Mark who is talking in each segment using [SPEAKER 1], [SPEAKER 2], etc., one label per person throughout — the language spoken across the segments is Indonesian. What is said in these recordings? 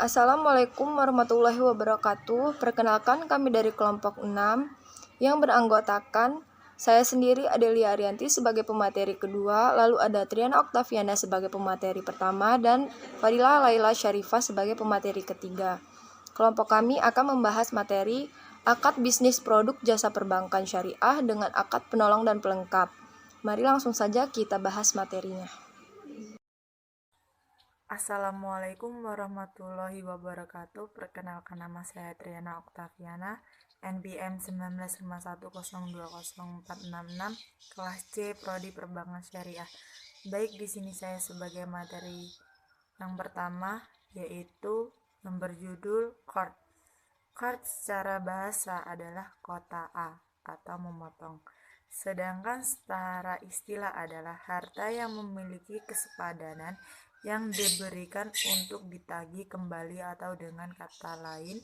[SPEAKER 1] Assalamualaikum warahmatullahi wabarakatuh. Perkenalkan, kami dari kelompok 6 yang beranggotakan saya sendiri Adelia Arianti sebagai pemateri kedua, lalu ada Triana Oktaviana sebagai pemateri pertama, dan Fadila Laila Syarifah sebagai pemateri ketiga. Kelompok kami akan membahas materi akad bisnis produk jasa perbankan syariah dengan akad penolong dan pelengkap. Mari langsung saja kita bahas materinya.
[SPEAKER 2] Assalamualaikum warahmatullahi wabarakatuh. Perkenalkan, nama saya Triana Oktaviana, NPM 1951020466, kelas C, Prodi Perbankan Syariah. Baik, di sini saya sebagai materi yang pertama yaitu yang berjudul chord. Chord secara bahasa adalah kota A atau memotong. Sedangkan secara istilah adalah harta yang memiliki kesepadanan yang diberikan untuk ditagih kembali, atau dengan kata lain,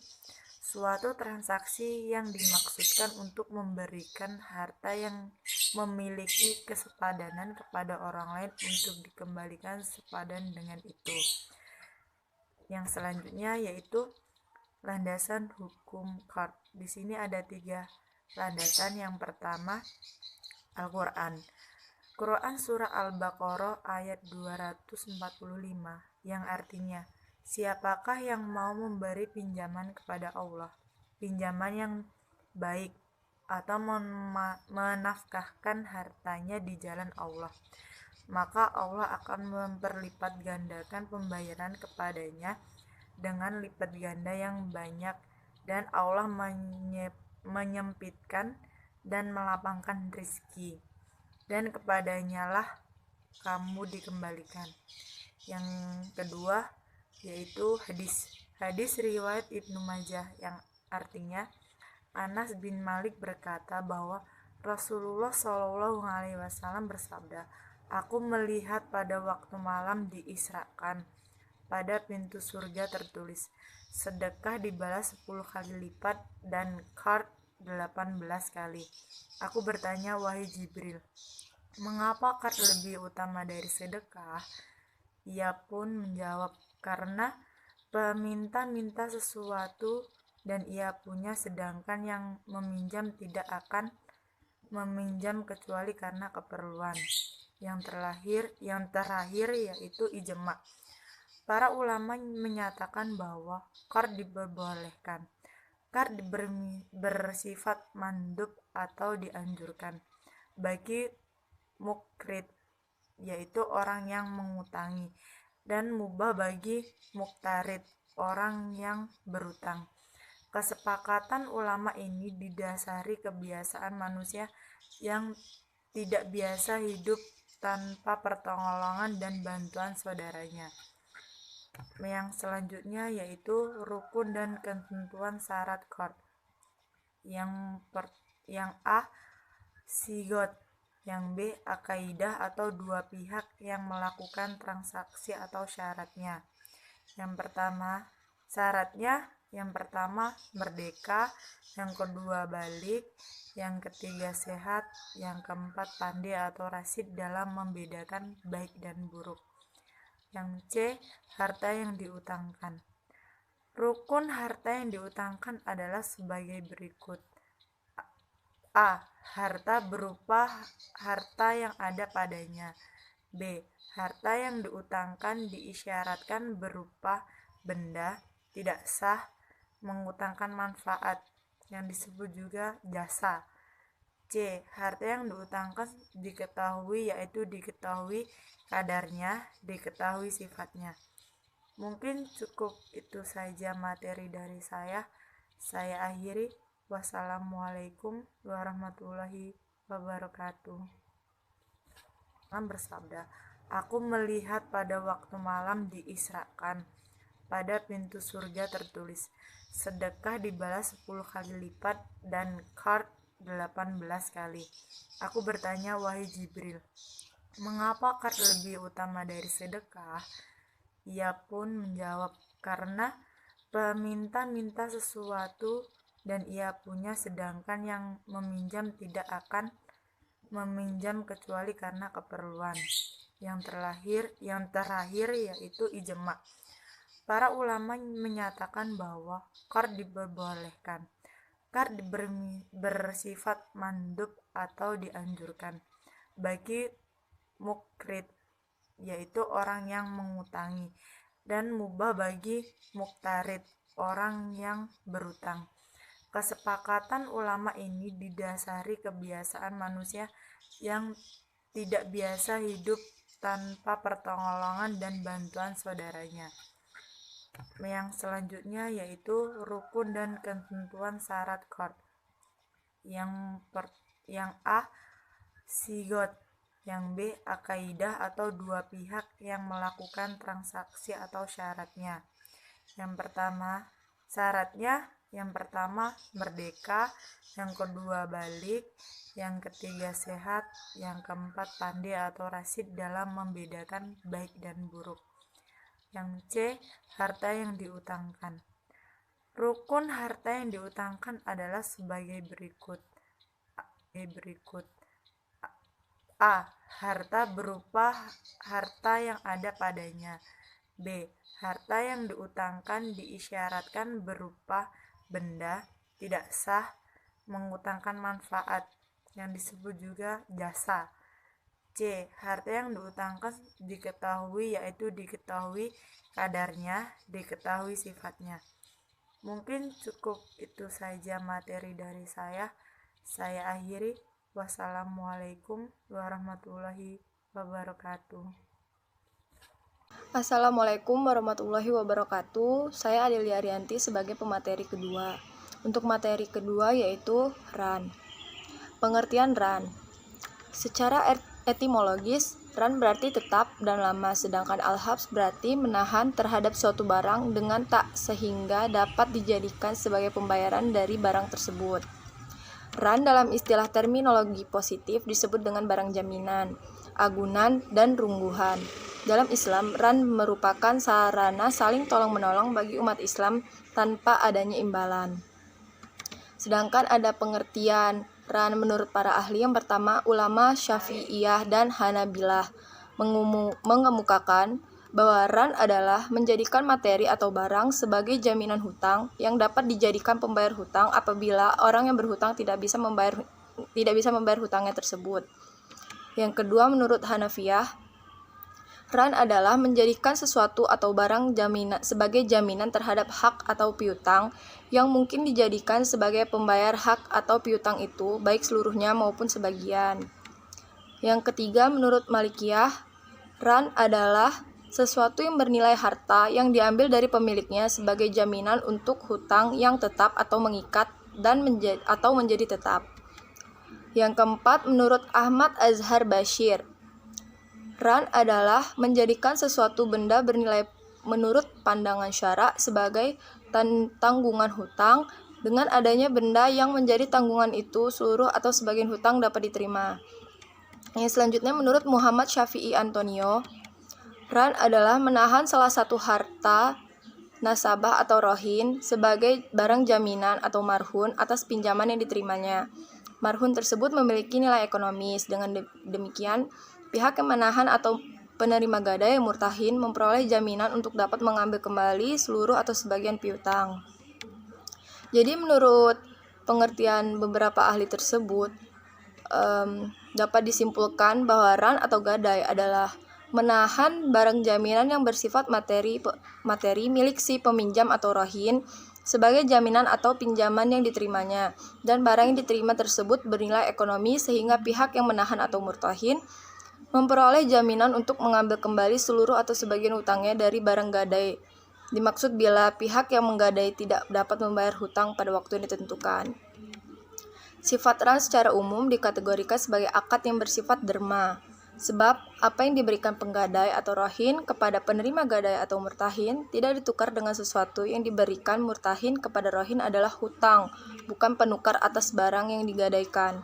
[SPEAKER 2] suatu transaksi yang dimaksudkan untuk memberikan harta yang memiliki kesepadanan kepada orang lain untuk dikembalikan sepadan dengan itu. Yang selanjutnya yaitu landasan hukum chord. Di sini ada 3 landasan. Yang pertama, Al-Quran. Quran Surah Al-Baqarah ayat 245 yang artinya, siapakah yang mau memberi pinjaman kepada Allah, pinjaman yang baik, atau menafkahkan hartanya di jalan Allah, maka Allah akan memperlipat gandakan pembayaran kepadanya dengan lipat ganda yang banyak, dan Allah menyempitkan dan melapangkan rezeki, dan kepadanya lah kamu dikembalikan. Yang kedua yaitu hadis riwayat Ibnu Majah yang artinya, Anas bin Malik berkata bahwa Rasulullah Shallallahu Alaihi Wasallam bersabda, aku melihat pada waktu malam diisrakan, pada pintu surga tertulis, sedekah dibalas 10 kali lipat dan qard 18 kali. Aku bertanya, wahai Jibril, mengapa qard lebih utama dari sedekah? Ia pun menjawab, karena peminta minta sesuatu dan ia punya, sedangkan yang meminjam tidak akan meminjam kecuali karena keperluan. Yang terakhir yaitu ijma. Para ulama menyatakan bahwa qard diperbolehkan. Qard bersifat mandub atau dianjurkan bagi mukrid, yaitu orang yang mengutangi, dan mubah bagi muktarid, orang yang berutang. Kesepakatan ulama ini didasari kebiasaan manusia yang tidak biasa hidup tanpa pertolongan dan bantuan saudaranya. Yang selanjutnya yaitu rukun dan ketentuan syarat qard. Yang A, sigot. Yang B, akaidah atau dua pihak yang melakukan transaksi atau syaratnya. Yang pertama, syaratnya yang pertama merdeka, yang kedua balik, yang ketiga sehat, yang keempat pandai atau rasyid dalam membedakan baik dan buruk. Yang C, harta yang diutangkan. Rukun harta yang diutangkan adalah sebagai berikut. A. Harta berupa harta yang ada padanya. B. Harta yang diutangkan diisyaratkan berupa benda, tidak sah, mengutangkan manfaat, yang disebut juga jasa. C. Harta yang diutangkan diketahui, yaitu diketahui kadarnya, diketahui sifatnya. Mungkin cukup itu saja materi dari saya. Saya akhiri. Wassalamualaikum warahmatullahi wabarakatuh. Bersabda, aku melihat pada waktu malam diisrakan, pada pintu surga tertulis, sedekah dibalas 10 kali lipat dan qard 18 kali. Aku bertanya, wahai Jibril, mengapa qard lebih utama dari sedekah? Ia pun menjawab, karena peminta minta sesuatu dan ia punya, sedangkan yang meminjam tidak akan meminjam kecuali karena keperluan. Yang terakhir yaitu ijma. Para ulama menyatakan bahwa qard diperbolehkan. Qard bersifat mandub atau dianjurkan bagi mukrid, yaitu orang yang mengutangi, dan mubah bagi muktarid, orang yang berutang. Kesepakatan ulama ini didasari kebiasaan manusia yang tidak biasa hidup tanpa pertolongan dan bantuan saudaranya. Yang selanjutnya yaitu rukun dan ketentuan syarat qard. Yang A, sigot, yang B, akaidah atau dua pihak yang melakukan transaksi atau syaratnya. Yang pertama, syaratnya yang pertama merdeka, yang kedua balik, yang ketiga sehat, yang keempat pandai atau rasyid dalam membedakan baik dan buruk. Yang C, harta yang diutangkan. Rukun harta yang diutangkan adalah sebagai berikut. A. Harta berupa harta yang ada padanya. B. Harta yang diutangkan diisyaratkan berupa benda, tidak sah, mengutangkan manfaat, yang disebut juga jasa. C. Harta yang diutangkan diketahui, yaitu diketahui kadarnya, diketahui sifatnya. Mungkin cukup itu saja materi dari saya. Saya akhiri. Wassalamualaikum warahmatullahi wabarakatuh.
[SPEAKER 1] Assalamualaikum warahmatullahi wabarakatuh. Saya Adelia Arianti sebagai pemateri kedua. Untuk materi kedua yaitu ran. Pengertian ran. Secara etimologis, ran berarti tetap dan lama, sedangkan al-habs berarti menahan terhadap suatu barang dengan tak sehingga dapat dijadikan sebagai pembayaran dari barang tersebut. Ran dalam istilah terminologi positif disebut dengan barang jaminan, agunan, dan rungguhan. Dalam Islam, ran merupakan sarana saling tolong-menolong bagi umat Islam tanpa adanya imbalan. Sedangkan ada pengertian ran menurut para ahli. Yang pertama, ulama Syafi'iyah dan Hanabilah mengemukakan bahwa ran adalah menjadikan materi atau barang sebagai jaminan hutang yang dapat dijadikan pembayar hutang apabila orang yang berhutang tidak bisa membayar hutangnya tersebut. Yang kedua, menurut Hanafiyah, ran adalah menjadikan sesuatu atau barang sebagai jaminan terhadap hak atau piutang yang mungkin dijadikan sebagai pembayar hak atau piutang itu, baik seluruhnya maupun sebagian. Yang ketiga, menurut Malikiyah, ran adalah sesuatu yang bernilai harta yang diambil dari pemiliknya sebagai jaminan untuk hutang yang tetap atau mengikat atau menjadi tetap. Yang keempat, menurut Ahmad Azhar Bashir, ran adalah menjadikan sesuatu benda bernilai menurut pandangan syara sebagai tanggungan hutang. Dengan adanya benda yang menjadi tanggungan itu, seluruh atau sebagian hutang dapat diterima. Yang selanjutnya, menurut Muhammad Syafi'i Antonio, ran adalah menahan salah satu harta, nasabah atau rohin sebagai barang jaminan atau marhun atas pinjaman yang diterimanya. Marhun tersebut memiliki nilai ekonomis. Dengan demikian, pihak yang menahan atau penerima gadai murtahin memperoleh jaminan untuk dapat mengambil kembali seluruh atau sebagian piutang. Jadi menurut pengertian beberapa ahli tersebut, dapat disimpulkan bahwa ran atau gadai adalah menahan barang jaminan yang bersifat materi milik si peminjam atau rohin sebagai jaminan atau pinjaman yang diterimanya, dan barang yang diterima tersebut bernilai ekonomi sehingga pihak yang menahan atau murtahin memperoleh jaminan untuk mengambil kembali seluruh atau sebagian hutangnya dari barang gadai. Dimaksud bila pihak yang menggadai tidak dapat membayar hutang pada waktu yang ditentukan. Sifat ran secara umum dikategorikan sebagai akad yang bersifat derma, sebab apa yang diberikan penggadai atau rohin kepada penerima gadai atau murtahin tidak ditukar dengan sesuatu yang diberikan murtahin kepada rohin adalah hutang, bukan penukar atas barang yang digadaikan.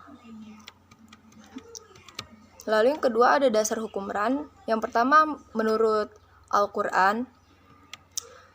[SPEAKER 1] Lalu yang kedua ada dasar hukum ran. Yang pertama, menurut Al-Quran,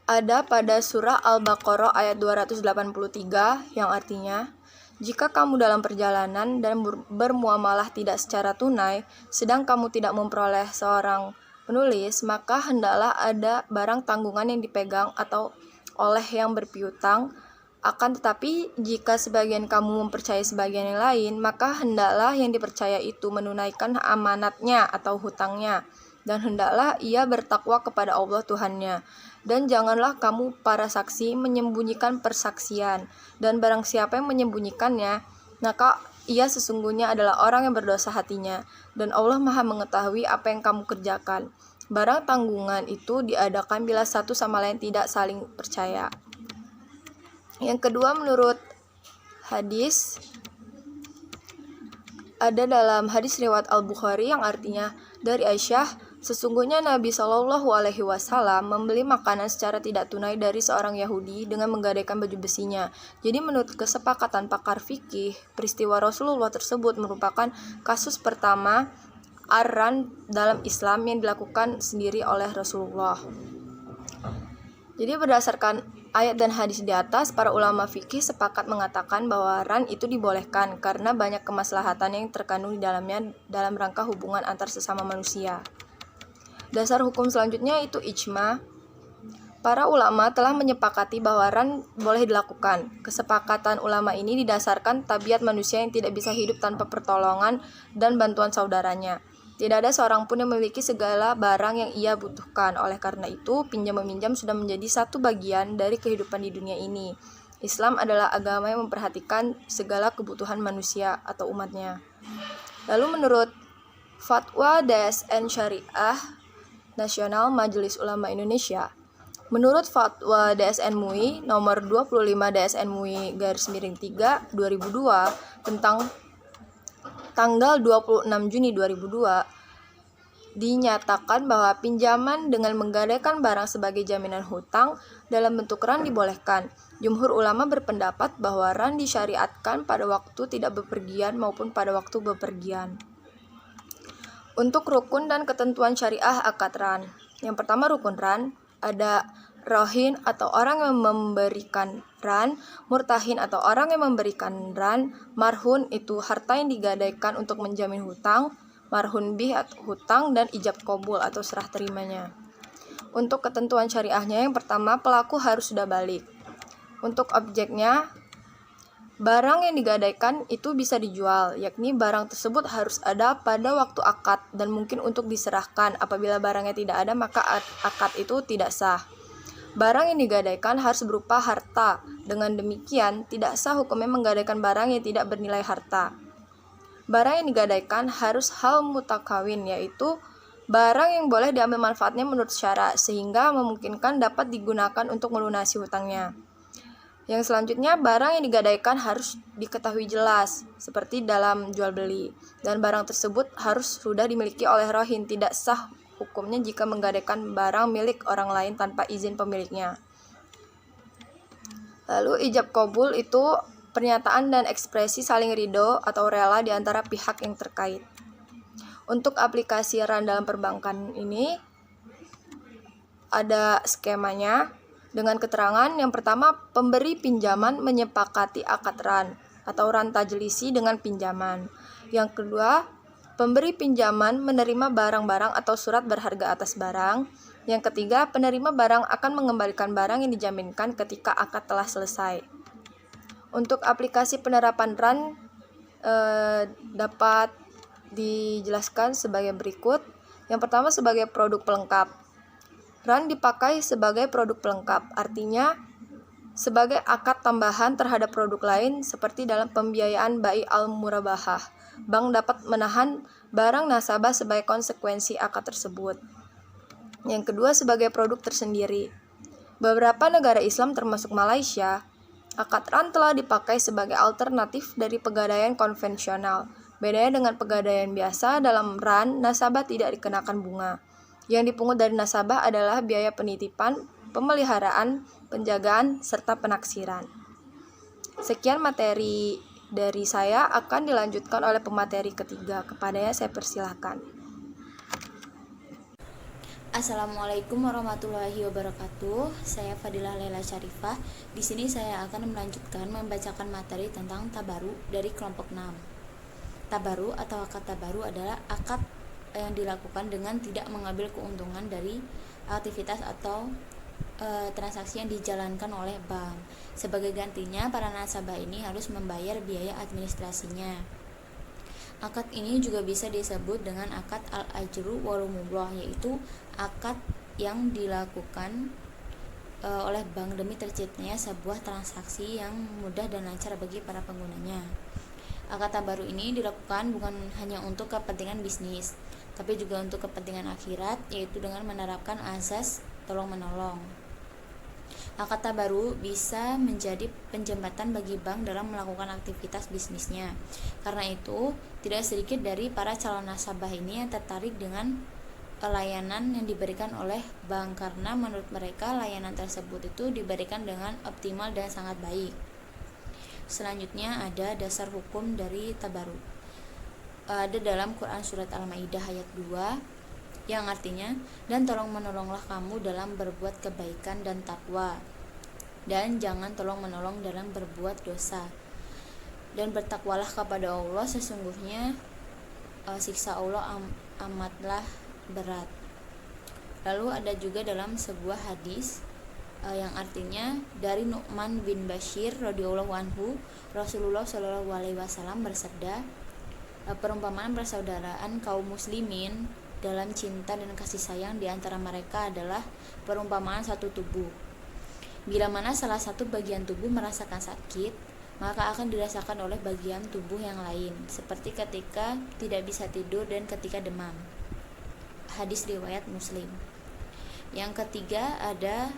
[SPEAKER 1] ada pada surah Al-Baqarah ayat 283 yang artinya, jika kamu dalam perjalanan dan bermuamalah tidak secara tunai, sedang kamu tidak memperoleh seorang penulis, maka hendaklah ada barang tanggungan yang dipegang atau oleh yang berpiutang. Akan tetapi, jika sebagian kamu mempercayai sebagian yang lain, maka hendaklah yang dipercaya itu menunaikan amanatnya atau hutangnya, dan hendaklah ia bertakwa kepada Allah Tuhannya. Dan janganlah kamu para saksi menyembunyikan persaksian, dan barang siapa yang menyembunyikannya, maka ia sesungguhnya adalah orang yang berdosa hatinya, dan Allah Maha mengetahui apa yang kamu kerjakan. Barang tanggungan itu diadakan bila satu sama lain tidak saling percaya. Yang kedua, menurut hadis, ada dalam hadis riwayat Al-Bukhari yang artinya dari Aisyah, sesungguhnya Nabi Shallallahu Alaihi Wasallam membeli makanan secara tidak tunai dari seorang Yahudi dengan menggadaikan baju besinya. Jadi menurut kesepakatan pakar fikih, peristiwa Rasulullah tersebut merupakan kasus pertama ar-ran dalam Islam yang dilakukan sendiri oleh Rasulullah. Jadi berdasarkan ayat dan hadis di atas, para ulama fikih sepakat mengatakan bahwa ran itu dibolehkan karena banyak kemaslahatan yang terkandung di dalamnya dalam rangka hubungan antar sesama manusia. Dasar hukum selanjutnya itu ijma. Para ulama telah menyepakati bahwa ran boleh dilakukan. Kesepakatan ulama ini didasarkan tabiat manusia yang tidak bisa hidup tanpa pertolongan dan bantuan saudaranya. Tidak ada seorang pun yang memiliki segala barang yang ia butuhkan. Oleh karena itu, pinjam-meminjam sudah menjadi satu bagian dari kehidupan di dunia ini. Islam adalah agama yang memperhatikan segala kebutuhan manusia atau umatnya. Lalu menurut Fatwa DSN Syariah Nasional Majelis Ulama Indonesia, menurut Fatwa DSN MUI nomor 25 DSN MUI _3 2002 tentang tanggal 26 Juni 2002, dinyatakan bahwa pinjaman dengan menggadaikan barang sebagai jaminan hutang dalam bentuk ran dibolehkan. Jumhur ulama berpendapat bahwa ran disyariatkan pada waktu tidak bepergian maupun pada waktu bepergian. Untuk rukun dan ketentuan syariah akad ran. Yang pertama, rukun ran, ada rohin atau orang yang memberikan ran, murtahin atau orang yang memberikan ran, marhun itu harta yang digadaikan untuk menjamin hutang, marhun bih atau hutang, dan ijab qabul atau serah terimanya. Untuk ketentuan syariahnya, yang pertama, pelaku harus sudah balik. Untuk objeknya, barang yang digadaikan itu bisa dijual, yakni barang tersebut harus ada pada waktu akad dan mungkin untuk diserahkan. Apabila barangnya tidak ada, maka akad itu tidak sah. Barang yang digadaikan harus berupa harta. Dengan demikian, tidak sah hukumnya menggadaikan barang yang tidak bernilai harta. Barang yang digadaikan harus hal mutakawin, yaitu barang yang boleh diambil manfaatnya menurut syarak, sehingga memungkinkan dapat digunakan untuk melunasi hutangnya. Yang selanjutnya, barang yang digadaikan harus diketahui jelas, seperti dalam jual beli, dan barang tersebut harus sudah dimiliki oleh rohin. Tidak sah hukumnya jika menggadaikan barang milik orang lain tanpa izin pemiliknya. Lalu ijab qabul itu pernyataan dan ekspresi saling ridho atau rela di antara pihak yang terkait. Untuk aplikasi ran dalam perbankan ini ada skemanya dengan keterangan yang pertama, pemberi pinjaman menyepakati akad ran atau ran tajlisi dengan pinjaman. Yang kedua, pemberi pinjaman menerima barang-barang atau surat berharga atas barang. Yang ketiga, penerima barang akan mengembalikan barang yang dijaminkan ketika akad telah selesai. Untuk aplikasi penerapan ran dapat dijelaskan sebagai berikut. Yang pertama, sebagai produk pelengkap. Ran dipakai sebagai produk pelengkap, artinya sebagai akad tambahan terhadap produk lain seperti dalam pembiayaan bai al-murabahah. Bank dapat menahan barang nasabah sebagai konsekuensi akad tersebut. Yang kedua, sebagai produk tersendiri. Beberapa negara Islam termasuk Malaysia, akad ran telah dipakai sebagai alternatif dari pegadaian konvensional. Bedanya dengan pegadaian biasa, dalam ran nasabah tidak dikenakan bunga. Yang dipungut dari nasabah adalah biaya penitipan, pemeliharaan, penjagaan, serta penaksiran. Sekian materi dari saya, akan dilanjutkan oleh pemateri ketiga. Kepadanya saya persilahkan.
[SPEAKER 3] Assalamualaikum warahmatullahi wabarakatuh. Saya Fadilah Laila Syarifah. Di sini saya akan melanjutkan membacakan materi tentang tabaru dari kelompok 6. Tabaru atau akad tabaru adalah akad yang dilakukan dengan tidak mengambil keuntungan dari aktivitas atau transaksi yang dijalankan oleh bank. Sebagai gantinya, para nasabah ini harus membayar biaya administrasinya. Akad ini juga bisa disebut dengan akad al-ajru walumullah, yaitu akad yang dilakukan oleh bank demi terciptanya sebuah transaksi yang mudah dan lancar bagi para penggunanya. Akad tabaru ini dilakukan bukan hanya untuk kepentingan bisnis, tapi juga untuk kepentingan akhirat, yaitu dengan menerapkan azas tolong-menolong. Akad tabaru bisa menjadi penjembatan bagi bank dalam melakukan aktivitas bisnisnya. Karena itu, tidak sedikit dari para calon nasabah ini yang tertarik dengan layanan yang diberikan oleh bank karena menurut mereka layanan tersebut itu diberikan dengan optimal dan sangat baik. Selanjutnya ada dasar hukum dari tabaruk. Ada dalam Quran surat Al-Maidah ayat 2 yang artinya, dan tolong menolonglah kamu dalam berbuat kebaikan dan takwa, dan jangan tolong menolong dalam berbuat dosa, dan bertakwalah kepada Allah, sesungguhnya siksa Allah amatlah berat. Lalu ada juga dalam sebuah hadis yang artinya, dari Nu'man bin Bashir radhiyallahu anhu, Rasulullah shallallahu alaihi wasallam bersabda, perumpamaan persaudaraan kaum muslimin dalam cinta dan kasih sayang di antara mereka adalah perumpamaan satu tubuh. Bila mana salah satu bagian tubuh merasakan sakit, maka akan dirasakan oleh bagian tubuh yang lain, seperti ketika tidak bisa tidur dan ketika demam. Hadis riwayat Muslim. Yang ketiga ada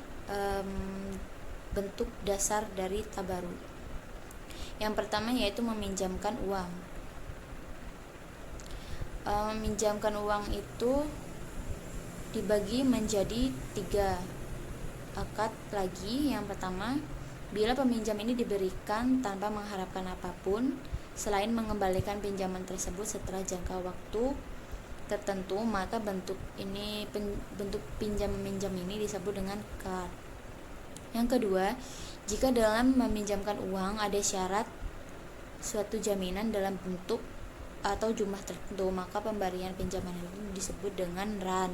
[SPEAKER 3] bentuk dasar dari tabaruk. Yang pertama yaitu meminjamkan uang. Meminjamkan uang itu dibagi menjadi 3 akad lagi. Yang pertama, bila peminjam ini diberikan tanpa mengharapkan apapun selain mengembalikan pinjaman tersebut setelah jangka waktu tertentu, maka bentuk pinjam meminjam ini disebut dengan qard. Yang kedua, jika dalam meminjamkan uang ada syarat suatu jaminan dalam bentuk atau jumlah tertentu, maka pemberian pinjaman itu disebut dengan ran.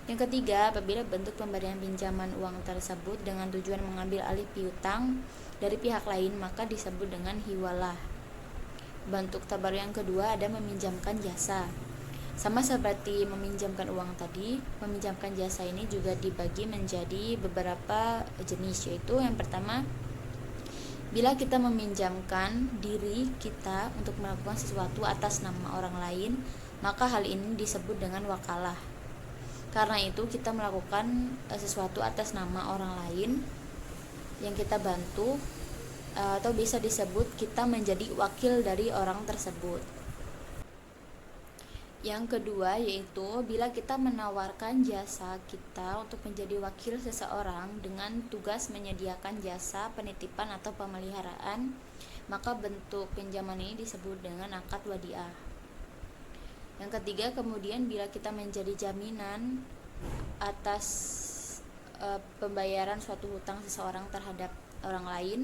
[SPEAKER 3] Yang ketiga, apabila bentuk pemberian pinjaman uang tersebut dengan tujuan mengambil alih piutang dari pihak lain, maka disebut dengan hiwalah. Bentuk tabaruk yang kedua ada meminjamkan jasa. Sama seperti meminjamkan uang tadi, meminjamkan jasa ini juga dibagi menjadi beberapa jenis, yaitu yang pertama, bila kita meminjamkan diri kita untuk melakukan sesuatu atas nama orang lain, maka hal ini disebut dengan wakalah. Karena itu kita melakukan sesuatu atas nama orang lain yang kita bantu, atau bisa disebut kita menjadi wakil dari orang tersebut. Yang kedua yaitu bila kita menawarkan jasa kita untuk menjadi wakil seseorang dengan tugas menyediakan jasa penitipan atau pemeliharaan, maka bentuk pinjaman ini disebut dengan akad wadiah. Yang ketiga, kemudian bila kita menjadi jaminan atas pembayaran suatu hutang seseorang terhadap orang lain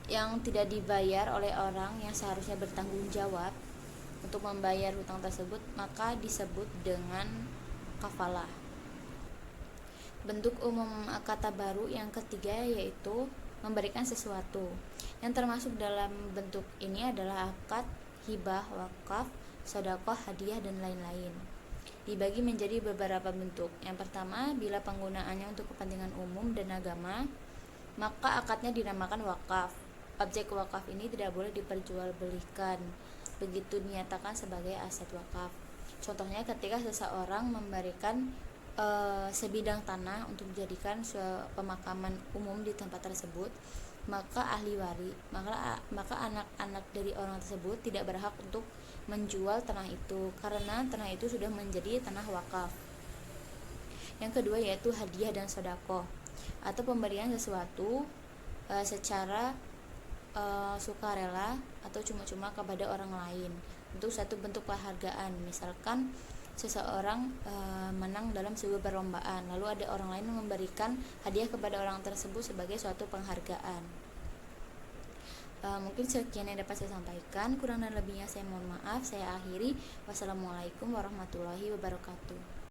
[SPEAKER 3] yang tidak dibayar oleh orang yang seharusnya bertanggung jawab untuk membayar hutang tersebut, maka disebut dengan kafalah. Bentuk umum akad tabaruk yang ketiga yaitu memberikan sesuatu. Yang termasuk dalam bentuk ini adalah akad hibah, wakaf, sedekah, hadiah, dan lain-lain. Dibagi menjadi beberapa bentuk. Yang pertama, bila penggunaannya untuk kepentingan umum dan agama, maka akadnya dinamakan wakaf. Objek wakaf ini tidak boleh diperjualbelikan begitu dinyatakan sebagai aset wakaf. Contohnya ketika seseorang memberikan sebidang tanah untuk dijadikan pemakaman umum di tempat tersebut, maka ahli waris, maka anak-anak dari orang tersebut tidak berhak untuk menjual tanah itu karena tanah itu sudah menjadi tanah wakaf. Yang kedua yaitu hadiah dan sedekah, atau pemberian sesuatu secara sukarela atau cuma-cuma kepada orang lain untuk satu bentuk penghargaan. Misalkan seseorang menang dalam sebuah perlombaan, lalu ada orang lain memberikan hadiah kepada orang tersebut sebagai suatu penghargaan. Mungkin sekian yang dapat saya sampaikan, kurang dan lebihnya saya mohon maaf. Saya akhiri. Wassalamualaikum warahmatullahi wabarakatuh.